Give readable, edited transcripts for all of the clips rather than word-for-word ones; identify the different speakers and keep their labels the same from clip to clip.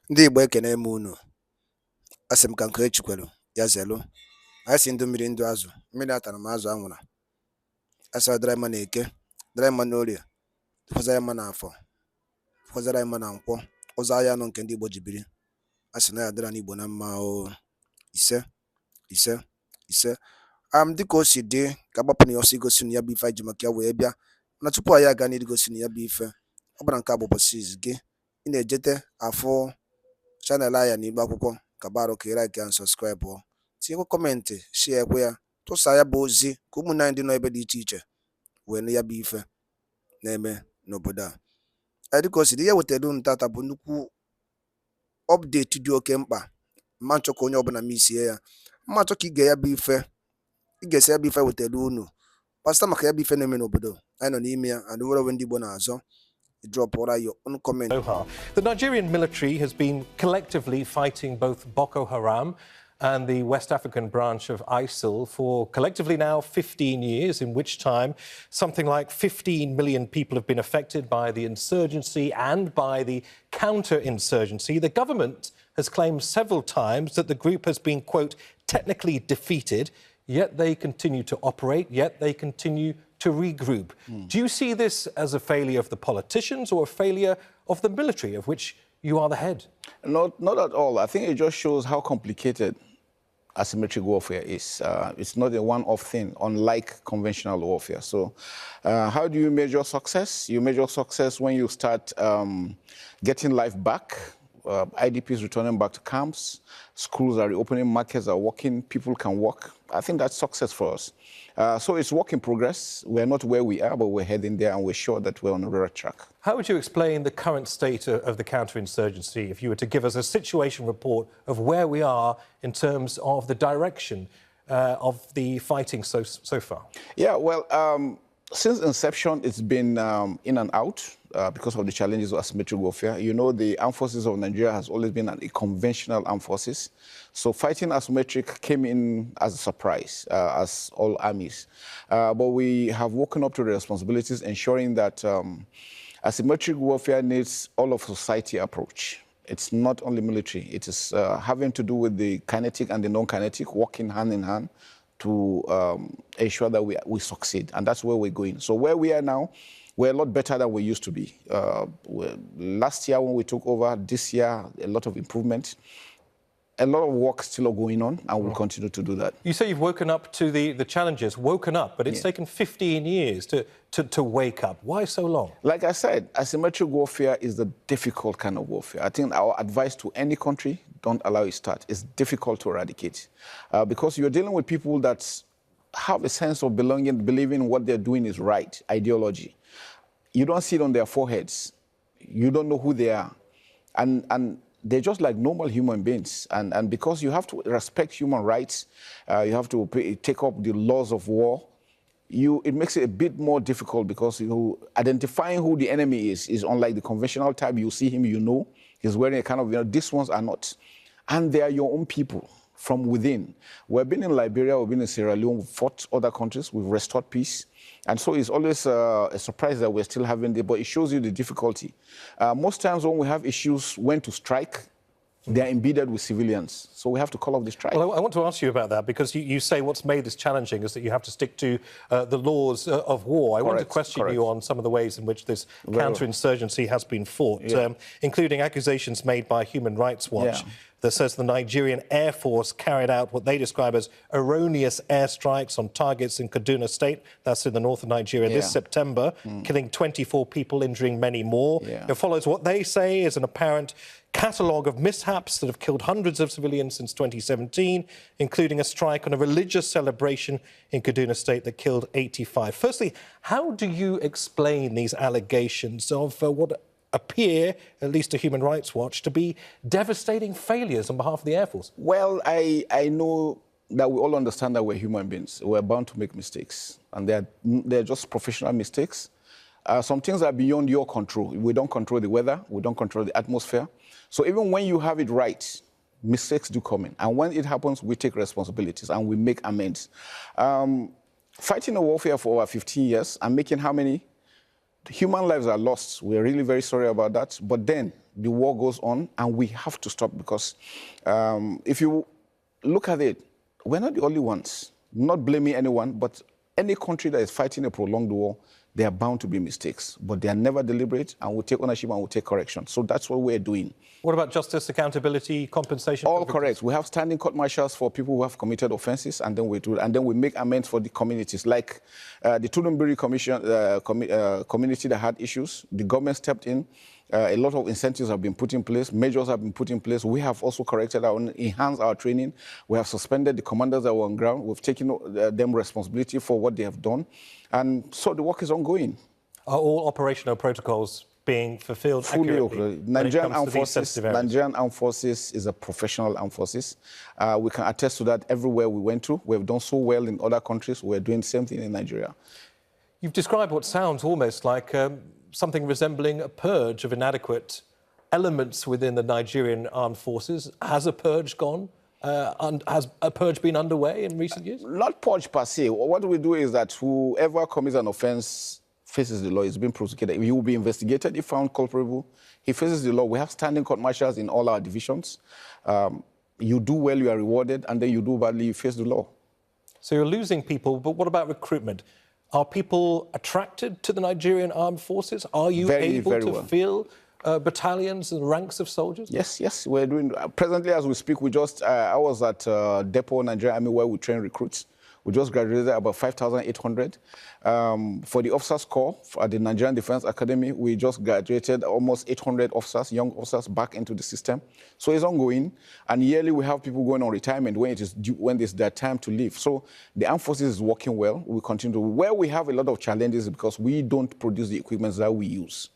Speaker 1: Ndị Igbo ekene m unu. Asị m ka nke echikwelu ya zelu. Anyị si ndụ mmiri ndụ azụ. Mmiri atara m azụ anwụra. Asị ọ dịrị mma na eke, dịrị mma n'orie, dịkwazara mma n'afọ, dịkwazara mma na nkwọ. Ụzọ ahịa anọ nke ndị Igbo ji biri. Asị na ya dịra n'Igbo na mma o. Ise, ise, ise. Dịka o si dị ka agbapụ na ya ọsọ igosi na ya bụ ife anyị ji maka ya wee bịa. Na tupu anyị aga n'iru gosi na ya bụ ife, ọ bụla nke a bụ ụbọchị izu gị. Ị na-ejete afụ chanel anya n'igbe akwụkwọ ka baro ka like and subscribe ọ. Tinyekwa kọmentị, share ekwe ya, tụsa ya bụ ozi ka ụmụnne anyị dị n'ebe dị iche iche wee nụ ya bụ ife na-eme n'obodo a. Dịka o si dị, ihe wetara unu tata bụ nnukwu update dị oke mkpa. Mma nchọ ka onye ọbụla misie ya. Mma nchọ ka ị ga-ya bụ ife, ị ga-esi ya bụ ife wetara unu kpasịta maka ya bụ ife na-eme n'obodo anyị nọ n'ime ya, and were ndị Igbo na-azọ. Drop your own comment.
Speaker 2: The Nigerian military has been collectively fighting both Boko Haram and the West African branch of ISIL for collectively now 15 years, in which time something like 15 million people have been affected by the insurgency and by the counter-insurgency. The government has claimed several times that the group has been, quote, technically defeated, yet they continue to operate, yet they continue to regroup. Do you see this as a failure of the politicians or a failure of the military, of which you are the head?
Speaker 3: Not at all. I think it just shows how complicated asymmetric warfare is. It's not a one-off thing, unlike conventional warfare. So how do you measure success? You measure success when you start getting life back. IDPs returning back to camps, schools are reopening, markets are working, people can work. I think that's success for us. So it's work in progress. We're not where we are, but we're heading there, and we're sure that we're on the right track.
Speaker 2: How would you explain the current state of the counterinsurgency if you were to give us a situation report of where we are in terms of the direction of the fighting so far? Yeah,
Speaker 3: well, since inception, it's been in and out because of the challenges of asymmetric warfare. You know, the armed forces of Nigeria has always been a conventional armed forces. So fighting asymmetric came in as a surprise, as all armies. But we have woken up to the responsibilities, ensuring that asymmetric warfare needs all of society approach. It's not only military. It is having to do with the kinetic and the non-kinetic, working hand in hand to ensure that we succeed. And that's where we're going. So where we are now, we're a lot better than we used to be. Last year when we took over, this year, a lot of improvement. A lot of work still going on, and we'll continue to do that.
Speaker 2: You say you've woken up to the challenges, woken up, but it's taken 15 years to wake up. Why so long?
Speaker 3: Like I said, asymmetric warfare is the difficult kind of warfare. I think our advice to any country, don't allow it to start. It's difficult to eradicate because you're dealing with people that have a sense of belonging, believing what they're doing is right, ideology. You don't see it on their foreheads. You don't know who they are. And they're just like normal human beings. And because you have to respect human rights, you have to take up the laws of war, it makes it a bit more difficult because identifying who the enemy is unlike the conventional type. You see him, you know, he's wearing a kind of, these ones are not. And they are your own people from within. We've been in Liberia, we've been in Sierra Leone, we've fought other countries, we've restored peace. And so it's always a surprise that we're still having it, but it shows you the difficulty. Most times when we have issues, when to strike, they're embedded with civilians. So we have to call off the strike.
Speaker 2: Well, I want to ask you about that because you say what's made this challenging is that you have to stick to the laws of war. I want to question you on some of the ways in which this counterinsurgency has been fought, including accusations made by Human Rights Watch that says the Nigerian Air Force carried out what they describe as erroneous airstrikes on targets in Kaduna State, that's in the north of Nigeria, this September, killing 24 people, injuring many more. It follows what they say is an apparent catalogue of mishaps that have killed hundreds of civilians since 2017, including a strike on a religious celebration in Kaduna State that killed 85. Firstly, how do you explain these allegations of what appear, at least to Human Rights Watch, to be devastating failures on behalf of the Air Force?
Speaker 3: Well, I know that we all understand that we're human beings. We're bound to make mistakes, and they're just professional mistakes. Some things are beyond your control. We don't control the weather. We don't control the atmosphere. So even when you have it right, mistakes do come in. And when it happens, we take responsibilities and we make amends. Fighting a warfare for over 15 years and making how many Human lives are lost. We're really very sorry about that. But then the war goes on, and we have to stop, because if you look at it, we're not the only ones. Not blaming anyone, but any country that is fighting a prolonged war, there are bound to be mistakes, but they are never deliberate, and we'll take ownership and we'll take correction. So that's what we're doing.
Speaker 2: What about justice, accountability, compensation?
Speaker 3: All correct. We have standing court martials for people who have committed offences, and then we make amends for the communities. Like the Tudunbiri community that had issues, the government stepped in. A lot of incentives have been put in place, measures have been put in place. We have also corrected enhanced our training. We have suspended the commanders that were on ground. We've taken them responsibility for what they have done. And so the work is ongoing.
Speaker 2: Are all operational protocols being fulfilled
Speaker 3: fully
Speaker 2: accurately?
Speaker 3: Nigerian Armed Forces is a professional armed forces. We can attest to that everywhere we went to. We have done so well in other countries. We're doing the same thing in Nigeria.
Speaker 2: You've described what sounds almost like something resembling a purge of inadequate elements within the Nigerian armed forces. Has a purge gone? Has a purge been underway in recent years?
Speaker 3: Not purge per se. What we do is that whoever commits an offence faces the law, is being prosecuted. He will be investigated if found culpable. He faces the law. We have standing court martials in all our divisions. You do well, you are rewarded, and then you do badly, you face the law.
Speaker 2: So you're losing people, but what about recruitment? Are people attracted to the Nigerian armed forces? Are you able to fill battalions and ranks of soldiers?
Speaker 3: Yes, we're doing. Presently, as we speak, I was at Depot, Nigerian Army, where we train recruits. We just graduated about 5,800. For the officers corps at the Nigerian Defense Academy, we just graduated almost 800 officers, young officers, back into the system. So it's ongoing. And yearly, we have people going on retirement when it's their time to leave. So the armed forces is working well. We continue. Where we have a lot of challenges is because we don't produce the equipment that we use.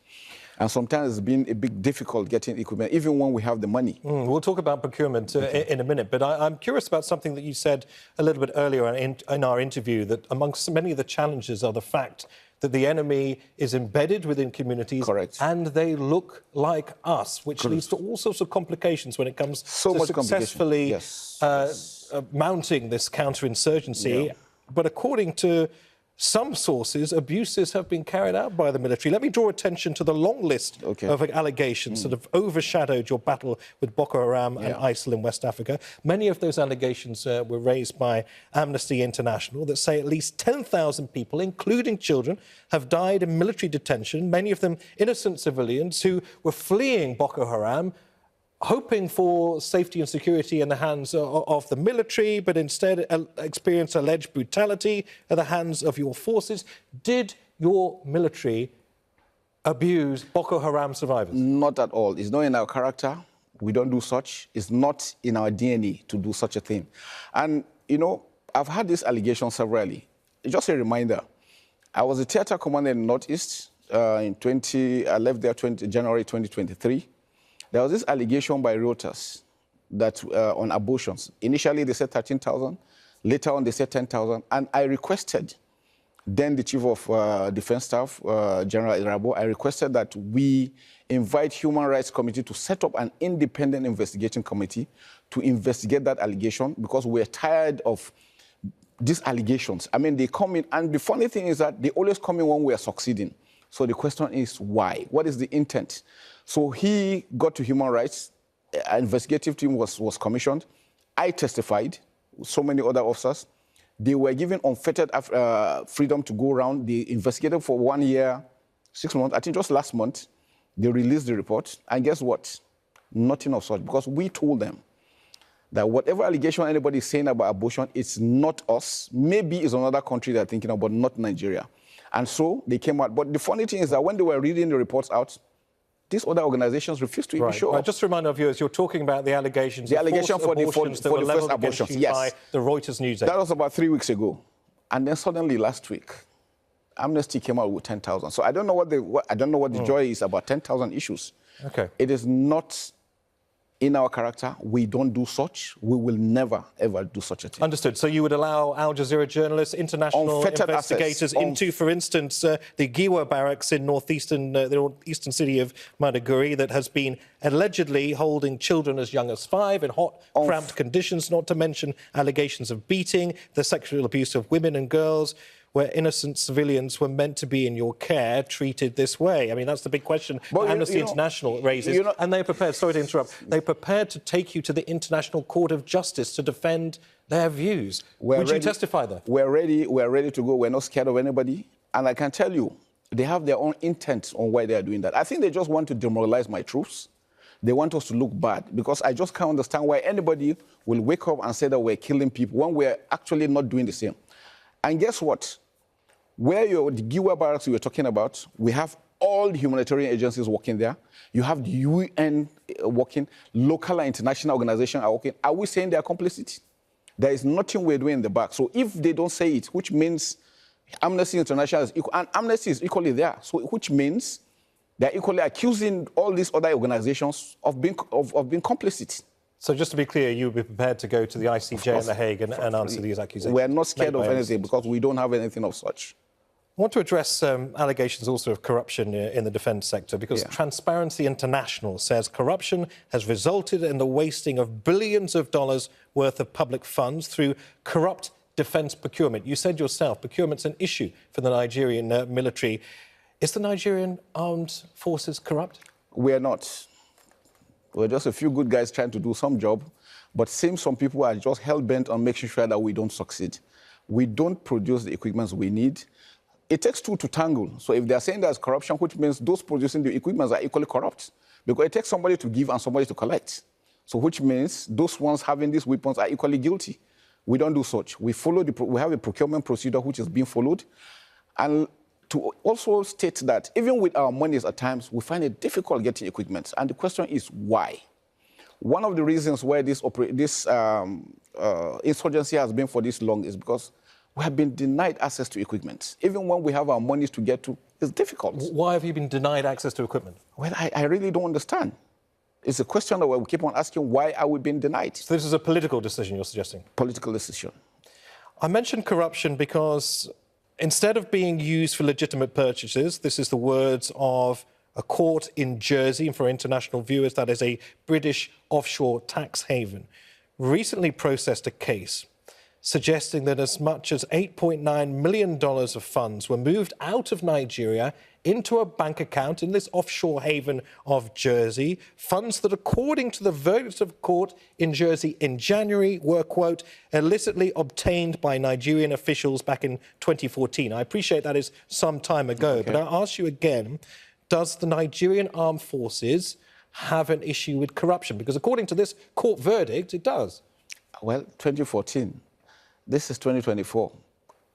Speaker 3: And sometimes it's been a bit difficult getting equipment, even when we have the money.
Speaker 2: We'll talk about procurement in a minute, but I'm curious about something that you said a little bit earlier in our interview, that amongst many of the challenges are the fact that the enemy is embedded within communities.
Speaker 3: Correct.
Speaker 2: And they look like us, which leads to all sorts of complications when it comes to successfully mounting this counterinsurgency. Yeah. But according to some sources, abuses have been carried out by the military. Let me draw attention to the long list of allegations that have overshadowed your battle with Boko Haram and ISIL in West Africa. Many of those allegations were raised by Amnesty International that say at least 10,000 people, including children, have died in military detention, many of them innocent civilians who were fleeing Boko Haram, hoping for safety and security in the hands of the military, but instead experienced alleged brutality at the hands of your forces. Did your military abuse Boko Haram survivors?
Speaker 3: Not at all. It's not in our character. We don't do such. It's not in our DNA to do such a thing. And, you know, I've had this allegation severally. Just a reminder, I was a theatre commander in the Northeast. I left there January 2023. There was this allegation by Reuters that on abortions. Initially, they said 13,000. Later on, they said 10,000. And I requested, then the Chief of Defense Staff, General Irabo, I requested that we invite Human Rights Committee to set up an independent investigating committee to investigate that allegation, because we're tired of these allegations. I mean, they come in, and the funny thing is that they always come in when we are succeeding. So the question is why? What is the intent? So he got to human rights. An investigative team was commissioned. I testified, so many other officers. They were given unfettered freedom to go around. They investigated for 1 year, 6 months. I think just last month, they released the report. And guess what? Nothing of such, because we told them that whatever allegation anybody is saying about abortion, it's not us. Maybe it's another country they're thinking about, not Nigeria. And so they came out. But the funny thing is that when they were reading the reports out, these other organizations refused to even show up.
Speaker 2: Just to remind our viewers, you're talking about the allegations
Speaker 3: for the first abortions, yes,
Speaker 2: by the Reuters news agency.
Speaker 3: That was about 3 weeks ago. And then suddenly last week, Amnesty came out with 10,000. So I don't know what the joy is about 10,000 issues.
Speaker 2: Okay.
Speaker 3: It is not in our character. We don't do such. We will never, ever do such a thing.
Speaker 2: Understood. So you would allow Al Jazeera journalists, international investigators into, for instance, the IGBO barracks in the northeastern city of Maiduguri that has been allegedly holding children as young as 5 in hot, cramped conditions, not to mention allegations of beating, the sexual abuse of women and girls. where innocent civilians were meant to be in your care treated this way? I mean, that's the big question that Amnesty International raises. And they're prepared, sorry to interrupt, they're prepared to take you to the International Court of Justice to defend their views. Would you testify there?
Speaker 3: We're ready to go. We're not scared of anybody. And I can tell you, they have their own intent on why they are doing that. I think they just want to demoralize my troops. They want us to look bad, because I just can't understand why anybody will wake up and say that we're killing people when we're actually not doing the same. And guess what? Where the IGBO barracks you were talking about, we have all the humanitarian agencies working there. You have the UN working, local and international organizations are working. Are we saying they are complicit? There is nothing we're doing in the back. So if they don't say it, which means Amnesty International is equal, and Amnesty is equally there, so which means they're equally accusing all these other organizations of being complicit.
Speaker 2: So just to be clear, you would be prepared to go to the ICJ in The Hague and answer these accusations?
Speaker 3: We're not scared of anything because we don't have anything of such.
Speaker 2: I want to address allegations also of corruption in the defence sector, because Transparency International says corruption has resulted in the wasting of billions of dollars worth of public funds through corrupt defence procurement. You said yourself, procurement's an issue for the Nigerian military. Is the Nigerian armed forces corrupt? We
Speaker 3: are not. We're just a few good guys trying to do some job, but seems some people are just hell-bent on making sure that we don't succeed. We don't produce the equipment we need. It takes two to tangle. So if they're saying there's corruption, which means those producing the equipment are equally corrupt, because it takes somebody to give and somebody to collect. So which means those ones having these weapons are equally guilty. We don't do such. We have a procurement procedure which is being followed. And to also state that even with our monies at times, we find it difficult getting equipment. And the question is why? One of the reasons why this insurgency has been for this long is because we have been denied access to equipment. Even when we have our monies to get to, it's difficult.
Speaker 2: Why have you been denied access to equipment?
Speaker 3: Well, I really don't understand. It's a question that we keep on asking, why are we being denied?
Speaker 2: So this is a political decision you're suggesting?
Speaker 3: Political decision.
Speaker 2: I mentioned corruption because instead of being used for legitimate purchases, this is the words of a court in Jersey, and for international viewers, that is a British offshore tax haven, recently processed a case suggesting that as much as $8.9 million of funds were moved out of Nigeria into a bank account in this offshore haven of Jersey, funds that, according to the verdict of court in Jersey in January, were, quote, illicitly obtained by Nigerian officials back in 2014. I appreciate that is some time ago, but I'll ask you again, does the Nigerian armed forces have an issue with corruption? Because according to this court verdict, it does.
Speaker 3: Well, 2014. This is 2024.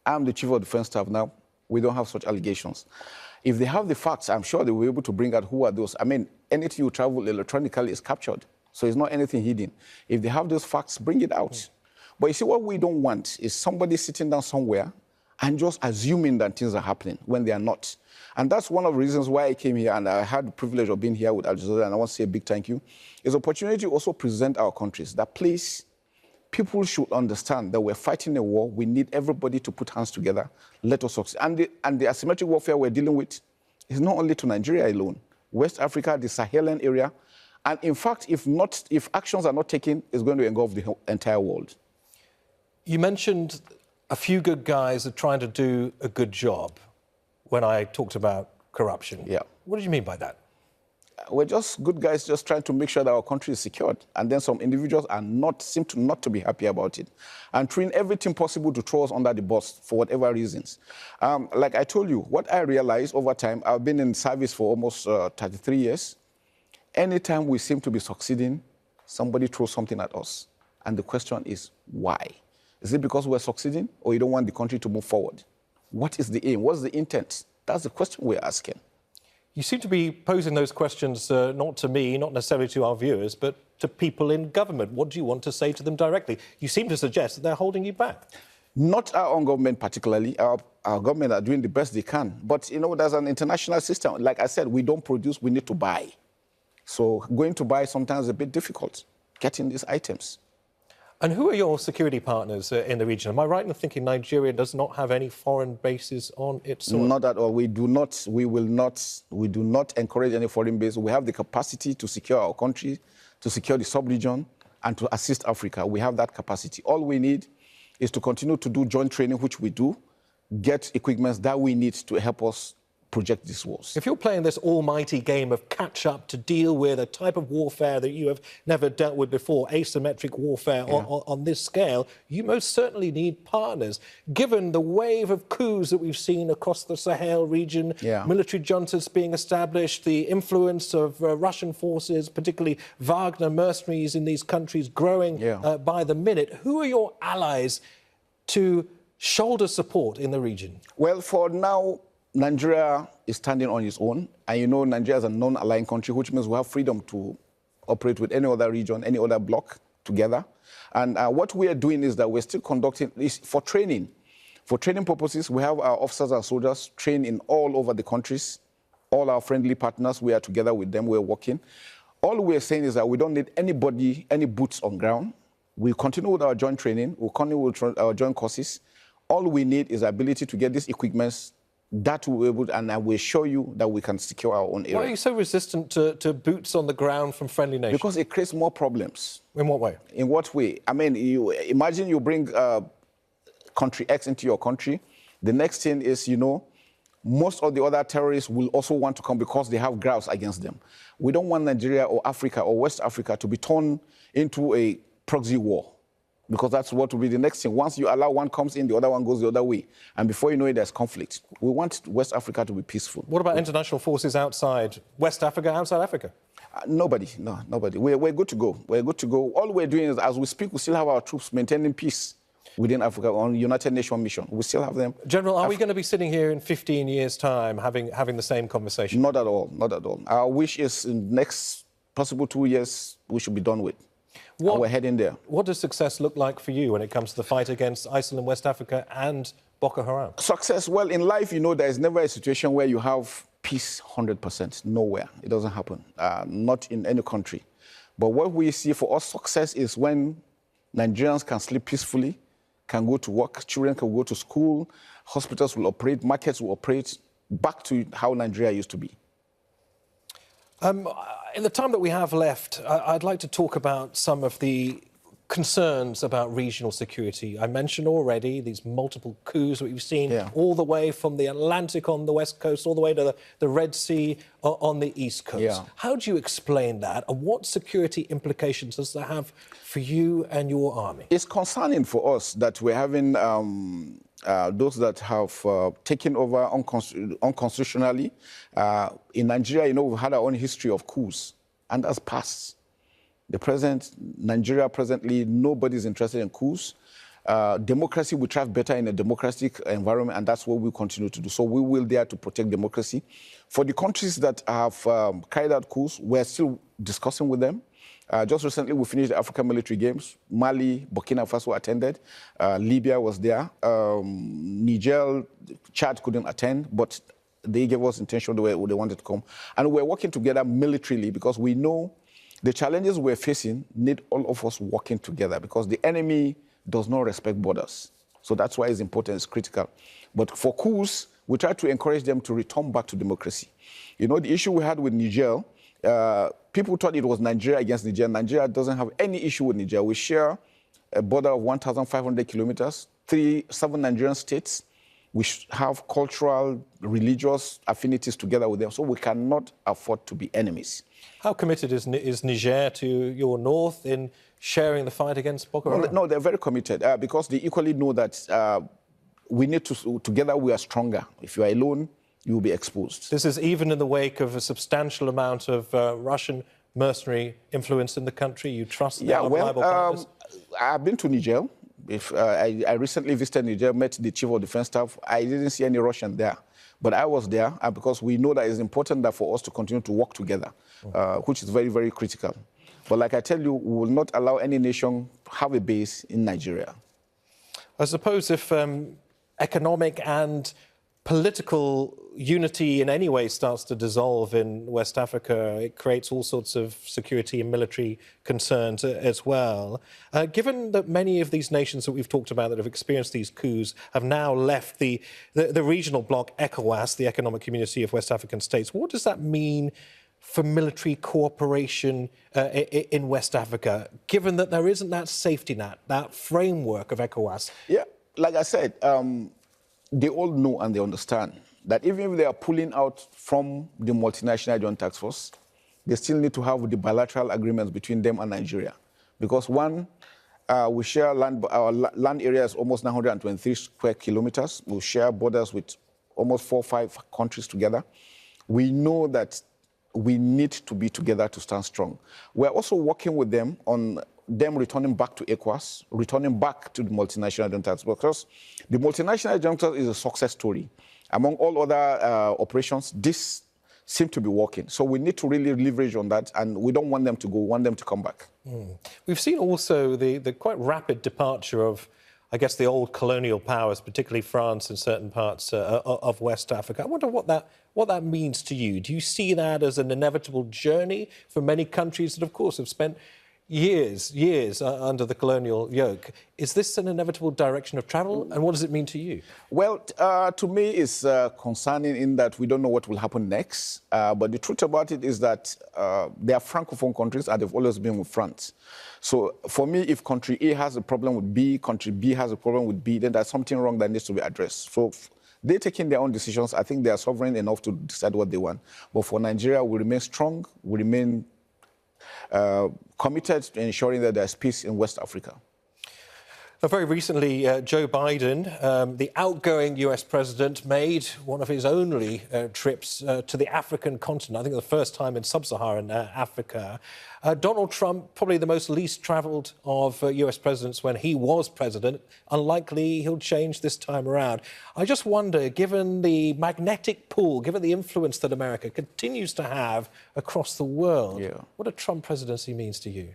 Speaker 3: I'm the Chief of Defense Staff now. We don't have such allegations. If they have the facts, I'm sure they will be able to bring out who are those. I mean, anything you travel electronically is captured, so it's not anything hidden. If they have those facts, bring it out. But you see, what we don't want is somebody sitting down somewhere and just assuming that things are happening when they are not. And that's one of the reasons why I came here, and I had the privilege of being here with Al Jazeera, and I want to say a big thank you. It's an opportunity to also present our countries that, please, people should understand that we're fighting a war. We need everybody to put hands together. Let us succeed. And the asymmetric warfare we're dealing with is not only to Nigeria alone. West Africa, the Sahelian area. And in fact, if actions are not taken, it's going to engulf the entire world.
Speaker 2: You mentioned a few good guys are trying to do a good job when I talked about corruption.
Speaker 3: Yeah.
Speaker 2: What did you mean by that?
Speaker 3: We're just good guys just trying to make sure that our country is secured. And then some individuals seem not to be happy about it and trying everything possible to throw us under the bus for whatever reasons. Like I told you, what I realized over time, I've been in service for almost 33 years. Anytime we seem to be succeeding, somebody throws something at us. And the question is, why? Is it because we're succeeding or you don't want the country to move forward? What is the aim? What's the intent? That's the question we're asking.
Speaker 2: You seem to be posing those questions not to me, not necessarily to our viewers, but to people in government. What do you want to say to them directly? You seem to suggest that they're holding you back.
Speaker 3: Not our own government particularly. Our government are doing the best they can. But, you know, there's an international system. Like I said, we don't produce, we need to buy. So going to buy sometimes is a bit difficult, getting these items.
Speaker 2: And who are your security partners in the region? Am I right in thinking Nigeria does not have any foreign bases on its soil?
Speaker 3: Not at all. We do not encourage any foreign base. We have the capacity to secure our country, to secure the sub-region, and to assist Africa. We have that capacity. All we need is to continue to do joint training, which we do, get equipment that we need to help us project these wars.
Speaker 2: If you're playing this almighty game of catch-up to deal with a type of warfare that you have never dealt with before, asymmetric warfare on this scale, you most certainly need partners. Given the wave of coups that we've seen across the Sahel region, military juntas being established, the influence of Russian forces, particularly Wagner mercenaries in these countries growing by the minute, who are your allies to shoulder support in the region?
Speaker 3: Well, for now, Nigeria is standing on its own. And you know, Nigeria is a non-aligned country, which means we have freedom to operate with any other region, any other bloc together. And what we are doing is that we're still conducting this for training. For training purposes, we have our officers and soldiers trained in all over the countries. All our friendly partners, we are together with them, we're working. All we're saying is that we don't need anybody, any boots on ground. We continue with our joint training, we'll continue with our joint courses. All we need is the ability to get these equipments that will be able, and I will show you that we can secure our own area.
Speaker 2: Why are you so resistant to boots on the ground from friendly nations?
Speaker 3: Because it creates more problems.
Speaker 2: In what way?
Speaker 3: In what way? I mean, you imagine you bring country X into your country. The next thing is, you know, most of the other terrorists will also want to come because they have grounds against them. We don't want Nigeria or Africa or West Africa to be turned into a proxy war, because that's what will be the next thing. Once you allow one comes in, the other one goes the other way. And before you know it, there's conflict. We want West Africa to be peaceful.
Speaker 2: What about international forces outside West Africa, outside Africa?
Speaker 3: Nobody. We're good to go. We're good to go. All we're doing is, as we speak, we still have our troops maintaining peace within Africa on United Nations mission. We still have them.
Speaker 2: General, are we going to be sitting here in 15 years' time having the same conversation?
Speaker 3: Not at all. Not at all. Our wish is in the next possible 2 years, we should be done with. And we're heading there.
Speaker 2: What does success look like for you when it comes to the fight against ISIL in West Africa and Boko Haram?
Speaker 3: Success, well, in life, you know, there's never a situation where you have peace 100%. Nowhere. It doesn't happen. Not in any country. But what we see for us, success is when Nigerians can sleep peacefully, can go to work, children can go to school, hospitals will operate, markets will operate, back to how Nigeria used to be.
Speaker 2: In the time that we have left, I'd like to talk about some of the concerns about regional security. I mentioned already these multiple coups that we've seen all the way from the Atlantic on the west coast, all the way to the Red Sea on the east coast. How do you explain that, and what security implications does that have for you and your army?
Speaker 3: It's concerning for us that we're having those that have taken over unconstitutionally. In Nigeria, you know, we've had our own history of coups, and that's passed. Nigeria presently, nobody's interested in coups. Democracy will thrive better in a democratic environment, and that's what we continue to do. So we will dare to protect democracy. For the countries that have carried out coups, we're still discussing with them. Just recently, we finished the African military games. Mali, Burkina Faso attended. Libya was there. Niger, Chad couldn't attend, but they gave us intention the way they wanted to come. And we're working together militarily because we know the challenges we're facing need all of us working together, because the enemy does not respect borders. So that's why it's important, it's critical. But for coups, we try to encourage them to return back to democracy. You know, the issue we had with Niger, people thought it was Nigeria against Niger. Nigeria doesn't have any issue with Niger. We share a border of 1,500 kilometers, 7 Nigerian states. We have cultural, religious affinities together with them, so we cannot afford to be enemies.
Speaker 2: How committed is Niger to your north in sharing the fight against Boko Haram?
Speaker 3: No, they're very committed because they equally know that we need to, together we are stronger. If you are alone, you will be exposed.
Speaker 2: This is even in the wake of a substantial amount of Russian mercenary influence in the country. You trust our reliable partners?
Speaker 3: I've been to Niger. I recently visited Niger, met the chief of defense staff. I didn't see any Russian there. But I was there because we know that it's important that for us to continue to work together, which is very, very critical. But like I tell you, we will not allow any nation to have a base in Nigeria.
Speaker 2: I suppose if economic and political unity in any way starts to dissolve in West Africa, it creates all sorts of security and military concerns as well. Given that many of these nations that we've talked about that have experienced these coups have now left the regional bloc ECOWAS, the Economic Community of West African States, what does that mean for military cooperation in West Africa, given that there isn't that safety net, that framework of ECOWAS?
Speaker 3: Yeah, like I said, they all know and they understand that even if they are pulling out from the multinational joint task force, they still need to have the bilateral agreements between them and Nigeria. Because one, we share land, our land area is almost 923 square kilometers. We share borders with almost 4 or 5 countries together. We know that we need to be together to stand strong. We're also working with them on them returning back to ECOWAS, returning back to the multinational joint task force, because the multinational joint task force is a success story. Among all other operations, this seems to be working. So we need to really leverage on that, and we don't want them to go, we want them to come back.
Speaker 2: We've seen also the quite rapid departure of, I guess, the old colonial powers, particularly France and certain parts of West Africa. I wonder what that means to you. Do you see that as an inevitable journey for many countries that, of course, have spent years under the colonial yoke? Is this an inevitable direction of travel, and what does it mean to you?
Speaker 3: Well, to me, it's concerning in that we don't know what will happen next. But the truth about it is that they are Francophone countries, and they've always been with France. So for me, if country A has a problem with B, country B has a problem with B, then there's something wrong that needs to be addressed. So they're taking their own decisions. I think they are sovereign enough to decide what they want. But for Nigeria, we remain strong, we remain committed to ensuring that there's peace in West Africa.
Speaker 2: Very recently, Joe Biden, the outgoing US president, made one of his only trips to the African continent, I think the first time in sub-Saharan Africa. Donald Trump, probably the most least travelled of US presidents when he was president. Unlikely he'll change this time around. I just wonder, given the magnetic pull, given the influence that America continues to have across the world, what a Trump presidency means to you.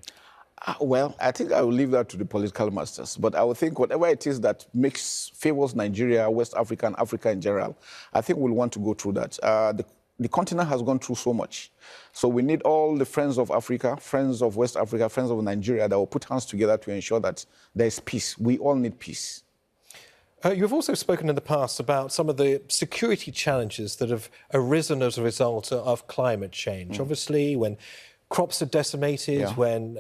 Speaker 3: Well, I think I will leave that to the political masters. But I would think whatever it is that favors Nigeria, West Africa, and Africa in general, I think we'll want to go through that. The continent has gone through so much. So we need all the friends of Africa, friends of West Africa, friends of Nigeria that will put hands together to ensure that there is peace. We all need peace.
Speaker 2: You've also spoken in the past about some of the security challenges that have arisen as a result of climate change. Obviously, when crops are decimated, when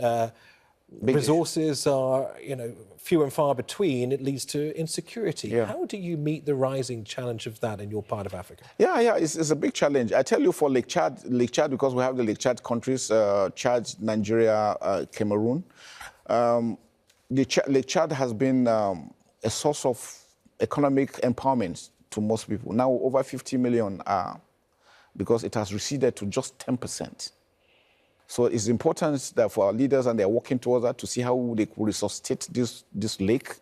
Speaker 2: resources are, few and far between, it leads to insecurity. How do you meet the rising challenge of that in your part of Africa?
Speaker 3: It's a big challenge. I tell you, for Lake Chad, because we have the Lake Chad countries, Chad, Nigeria, Cameroon, Lake Chad has been a source of economic empowerment to most people. Now over 50 million because it has receded to just 10%. So it's important that for our leaders, and they're working towards that, to see how they could resuscitate this lake.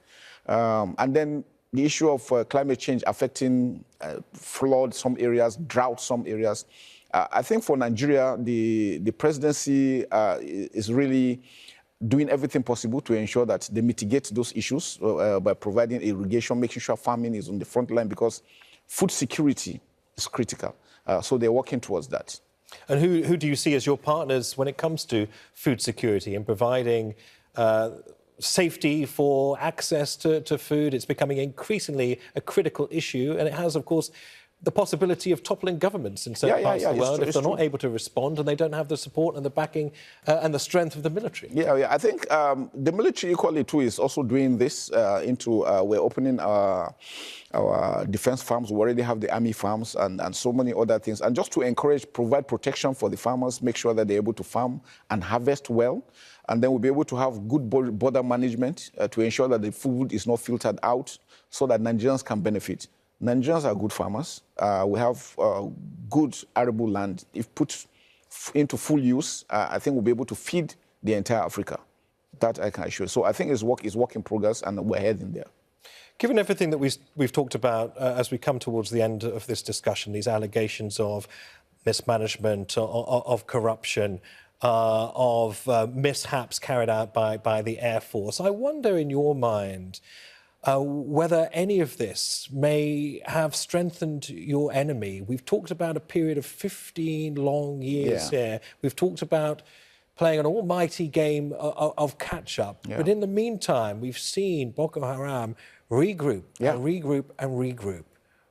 Speaker 3: And then the issue of climate change affecting flood some areas, drought some areas. I think for Nigeria, the presidency is really doing everything possible to ensure that they mitigate those issues by providing irrigation, making sure farming is on the front line, because food security is critical. So they're working towards that.
Speaker 2: And who do you see as your partners when it comes to food security and providing safety for access to food? It's becoming increasingly a critical issue, and it has, of course, the possibility of toppling governments in certain parts of the world if they're not able to respond and they don't have the support and the backing and the strength of the military.
Speaker 3: I think the military equally too is also doing this we're opening our defense farms. We already have the army farms and so many other things. And just to encourage, provide protection for the farmers, make sure that they're able to farm and harvest well. And then we'll be able to have good border management to ensure that the food is not filtered out so that Nigerians can benefit. Nigerians are good farmers. We have good arable land. If put into full use, I think we'll be able to feed the entire Africa. That I can assure. So I think it's work in progress, and we're heading there.
Speaker 2: Given everything that we've talked about as we come towards the end of this discussion, these allegations of mismanagement, of corruption, of mishaps carried out by the Air Force, I wonder, in your mind, whether any of this may have strengthened your enemy. We've talked about a period of 15 long years here. We've talked about playing an almighty game of catch-up. But in the meantime, we've seen Boko Haram regroup and regroup and regroup.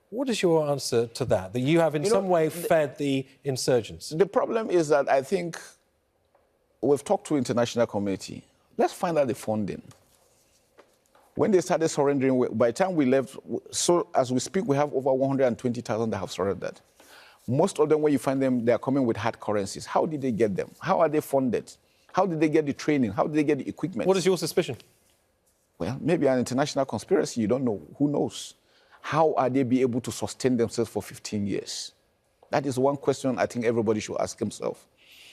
Speaker 2: What is your answer to that? That you have in some way fed the insurgents?
Speaker 3: The problem is that I think we've talked to the international community. Let's find out the funding. When they started surrendering, by the time we left, so as we speak, we have over 120,000 that have surrendered. Most of them, when you find them, they are coming with hard currencies. How did they get them? How are they funded? How did they get the training? How did they get the equipment?
Speaker 2: What is your suspicion?
Speaker 3: Well, maybe an international conspiracy. You don't know. Who knows? How are they be able to sustain themselves for 15 years? That is one question I think everybody should ask himself.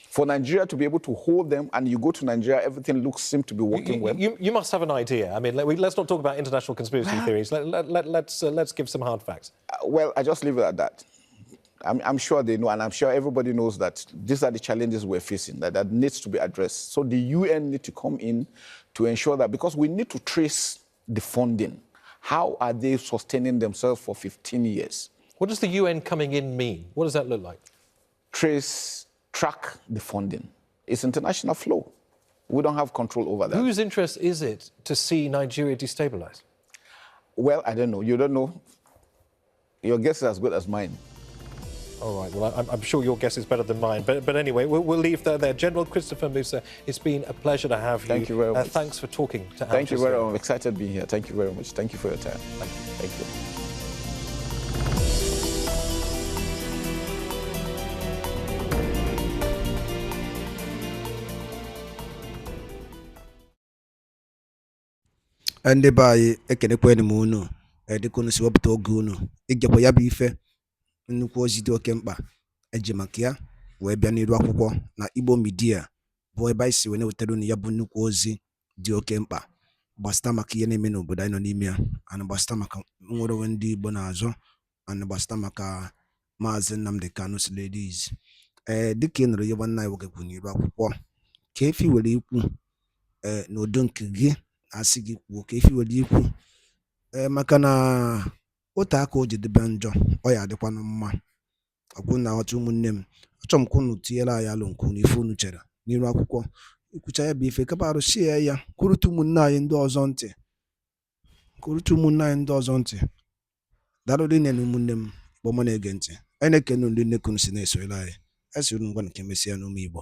Speaker 3: For Nigeria to be able to hold them, and you go to Nigeria, everything seems to be working well.
Speaker 2: You must have an idea. I mean, let's not talk about international conspiracy theories. Let's give some hard facts.
Speaker 3: Well, I just leave it at that. I'm sure they know, and I'm sure everybody knows that these are the challenges we're facing, that needs to be addressed. So the UN need to come in to ensure that, because we need to trace the funding. How are they sustaining themselves for 15 years?
Speaker 2: What does the UN coming in mean? What does that look like?
Speaker 3: Track the funding. It's international flow. We don't have control over that.
Speaker 2: Whose interest is it to see Nigeria destabilized?
Speaker 3: Well, I don't know. You don't know. Your guess is as good as mine.
Speaker 2: All right, well, I'm sure your guess is better than mine. But anyway, we'll leave that there. General Christopher Musa, it's been a pleasure to have you.
Speaker 3: Thank you very much.
Speaker 2: Thanks for talking to us.
Speaker 3: Thank you very much. I'm excited to be here. Thank you very much. Thank you for your time. Thank you.
Speaker 1: Ndị be anyị ekenekwanụ m unu dịka unu si wepụta oge unu igekwa ya bụ ife nnukwu ozi dị oke mkpa eji maka ya wee bịa n'iru akwụkwọ na Igbo Media bụ ebe anyị si wee na-wetara unu ya bụ nnukwu ozi dị oke mkpa gbasịta maka ihe na-eme n'obodo anyị nọ n'ime ya, ana gbasịta maka nnwere onwe ndị Igbo na-azọ, ana gbasịta maka Maazị Nnamdi Kanu Ladies. Dịka ị nụrụ ihe nwanne anyị nwoke kwuru n'iru akwụkwọ, ka efi were ikwu n'udo nke gị asị gị kwuo, ka efi were ikwu maka na otu aka o ji dịbe njọ ọ ya adịkwanụ mma. Ọkwụ na ọchụ ụmụnne m, achọrọ m ka unu tinyere anyị alụ nke unu ife unu chere n'iru akwụkwọ, ikwucha ya bụ ife kapa arụsie ya, kwurute ụmụnne anyị ndị ọzọ ntị, daalụ dị nne na ụmụnne m Igbo ma na-ege ntị. Anyị na-ekene ndị nnekunu si na-esoyere anyị, anyị siri unu ngwa nke mesịa n'ụmụ Igbo.